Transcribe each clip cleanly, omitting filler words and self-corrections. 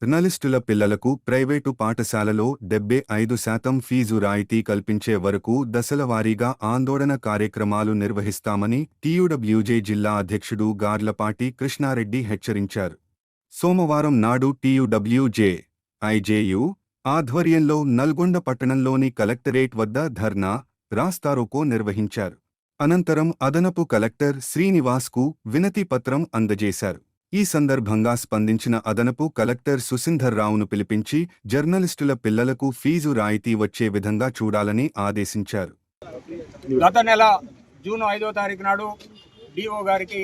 జర్నలిస్టుల పిల్లలకు ప్రైవేటు పాఠశాలలో 75% ఫీజు రాయితీ కల్పించే వరకు దశలవారీగా ఆందోళన కార్యక్రమాలు నిర్వహిస్తామని టీయూడబ్ల్యూజే జిల్లా అధ్యక్షుడు గార్లపాటి కృష్ణారెడ్డి హెచ్చరించారు. సోమవారం నాడు టీయూడబ్ల్యూజే ఐజేయు ఆధ్వర్యంలో నల్గొండ పట్టణంలోని కలెక్టరేట్ వద్ద ధర్నా, రాస్తారోకో నిర్వహించారు. అనంతరం అదనపు కలెక్టర్ శ్రీనివాస్కు వినతి పత్రం అందజేశారు. ఈ సందర్భంగా స్పందించిన అదనపు కలెక్టర్ సుసింధర్రావును పిలిపించి జర్నలిస్టుల పిల్లలకు ఫీజు రాయితీ వచ్చే విధంగా చూడాలని ఆదేశించారు. గత నెల జూన్ 5వ తారీఖు నాడు డిఓ గారికి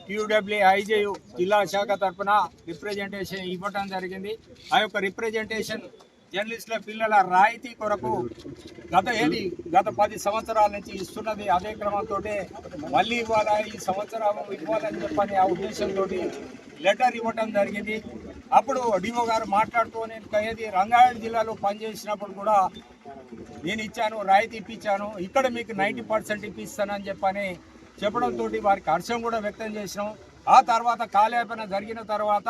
టీయూడబ్ల్యూఐజేయు జిల్లా శాఖ తరఫున రిప్రజెంటేషన్ ఇవ్వడం జరిగింది. ఆ యొక్క రిప్రజెంటేషన్ జర్నలిస్టుల పిల్లల రాయితీ కొరకు గత 10 సంవత్సరాల నుంచి ఇస్తున్నది. అదే క్రమంతో మళ్ళీ ఇవ్వాలా, ఈ సంవత్సరం ఇవ్వాలని చెప్పని ఆ ఉద్దేశంతో లెటర్ ఇవ్వటం జరిగింది. అప్పుడు డిఓ గారు మాట్లాడుతూ నేను రంగారెడ్డి జిల్లాలో పనిచేసినప్పుడు కూడా నేను ఇచ్చాను, రాయితీ ఇప్పించాను, ఇక్కడ మీకు 90% ఇప్పిస్తానని చెప్పని చెప్పడంతో వారికి హర్షం కూడా వ్యక్తం చేసినాం. ఆ తర్వాత కాలయాపన జరిగిన తర్వాత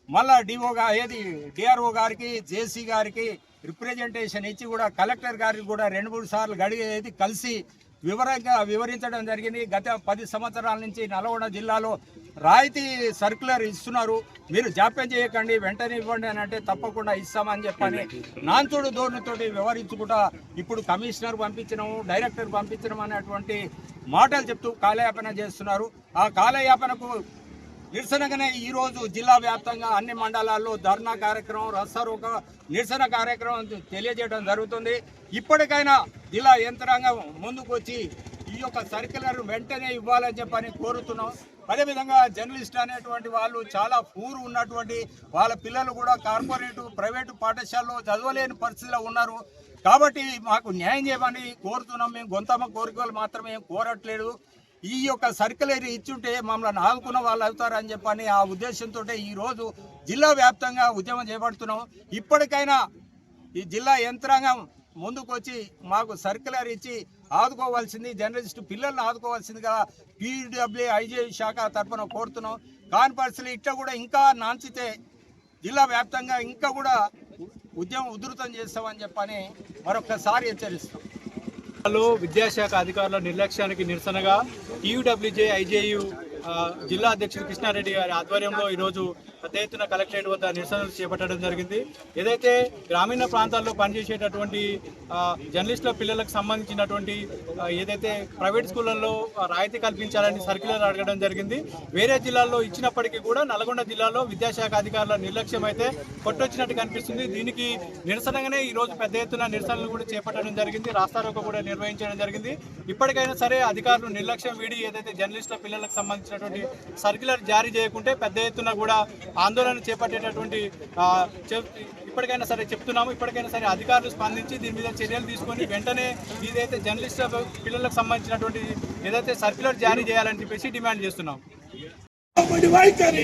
మళ్ళా డిఆర్ఓ గారికి, జేసీ గారికి రిప్రజెంటేషన్ ఇచ్చి కూడా కలెక్టర్ గారికి కూడా 2-3 సార్లు కలిసి వివరించడం జరిగింది. గత 10 సంవత్సరాల నుంచి నల్గొండ జిల్లాలో రాయితీ సర్క్యులర్ ఇస్తున్నారు, మీరు జాప్యం చేయకండి, వెంటనే ఇవ్వండి అని అంటే తప్పకుండా ఇస్తామని చెప్పని నాంతుడు ధోరణితోటి వ్యవహరించుకుంటా ఇప్పుడు కమిషనర్ పంపించడం, డైరెక్టర్ పంపించడం అనేటువంటి మాటలు చెప్తూ కాలయాపన చేస్తున్నారు. ఆ కాలయాపనకు నిరసనగానే ఈరోజు జిల్లా వ్యాప్తంగా అన్ని మండలాల్లో ధర్నా కార్యక్రమం, రాస్తారోకో నిరసన కార్యక్రమం తెలియజేయడం జరుగుతుంది. ఇప్పటికైనా జిల్లా యంత్రాంగం ముందుకు వచ్చి ఈ యొక్క సర్క్యులర్ వెంటనే ఇవ్వాలని చెప్పని కోరుతున్నాం. అదేవిధంగా జర్నలిస్ట్ అనేటువంటి వాళ్ళు చాలా పూర్ ఉన్నటువంటి వాళ్ళ పిల్లలు కూడా కార్పొరేటు, ప్రైవేటు పాఠశాలలో చదవలేని పరిస్థితిలో ఉన్నారు. కాబట్టి మాకు న్యాయం చేయమని కోరుతున్నాం. మేము గొంతమ్మ కోరికలు మాత్రమే కోరట్లేదు. ఈ యొక్క సర్క్యులర్ ఇచ్చుంటే మమ్మల్ని ఆదుకున్న వాళ్ళు అవుతారని చెప్పని ఆ ఉద్దేశంతో ఈరోజు జిల్లా వ్యాప్తంగా ఉద్యమం చేపడుతున్నాం. ఇప్పటికైనా ఈ జిల్లా యంత్రాంగం ముందుకు వచ్చి మాకు సర్క్యులర్ ఇచ్చి ఆదుకోవాల్సింది, జర్నలిస్టు పిల్లల్ని ఆదుకోవాల్సిందిగా టీయూడబ్ల్యూఐజే శాఖ తరఫున కోరుతున్నాం. కాని పరిస్థితులు ఇట్లా కూడా ఇంకా నాంచితే జిల్లా వ్యాప్తంగా ఇంకా కూడా ఉద్యమం ఉధృతం చేస్తామని చెప్పని మరొకసారి హెచ్చరిస్తాం. విద్యాశాఖ అధికారుల నిర్లక్ష్యానికి నిరసనగా టీయూడబ్ల్యూజే ఐజేయు జిల్లా అధ్యక్షుడు కృష్ణారెడ్డి గారి ఆధ్వర్యంలో ఈరోజు పెద్ద ఎత్తున కలెక్టరేట్ వద్ద నిరసనలు చేపట్టడం జరిగింది. ఏదైతే గ్రామీణ ప్రాంతాల్లో పనిచేసేటటువంటి జర్నలిస్టుల పిల్లలకు సంబంధించినటువంటి ఏదైతే ప్రైవేట్ స్కూళ్ళల్లో రాయితీ కల్పించాలని సర్క్యులర్ అడగడం జరిగింది. వేరే జిల్లాల్లో ఇచ్చినప్పటికీ కూడా నల్గొండ జిల్లాలో విద్యాశాఖ అధికారుల నిర్లక్ష్యం అయితే కొట్టొచ్చినట్టు కనిపిస్తుంది. దీనికి నిరసనగానే ఈరోజు పెద్ద ఎత్తున నిరసనలు కూడా చేపట్టడం జరిగింది, రాస్తారోకో కూడా నిర్వహించడం జరిగింది. ఇప్పటికైనా సరే అధికారులు నిర్లక్ష్యం వీడి ఏదైతే జర్నలిస్టుల పిల్లలకు సంబంధించినటువంటి సర్క్యులర్ జారీ చేయకుంటే పెద్ద ఎత్తున కూడా ఆందోళన చేపట్టేటటువంటి ఇప్పటికైనా సరే చెప్తున్నాము. ఇప్పటికైనా సరే అధికారులు స్పందించి దీని మీద చర్యలు తీసుకొని వెంటనే ఏదైతే జర్నలిస్టుల పిల్లలకు సంబంధించినటువంటి ఏదైతే సర్క్యులర్ జారీ చేయాలని చెప్పేసి డిమాండ్ చేస్తున్నాం. వైఖరి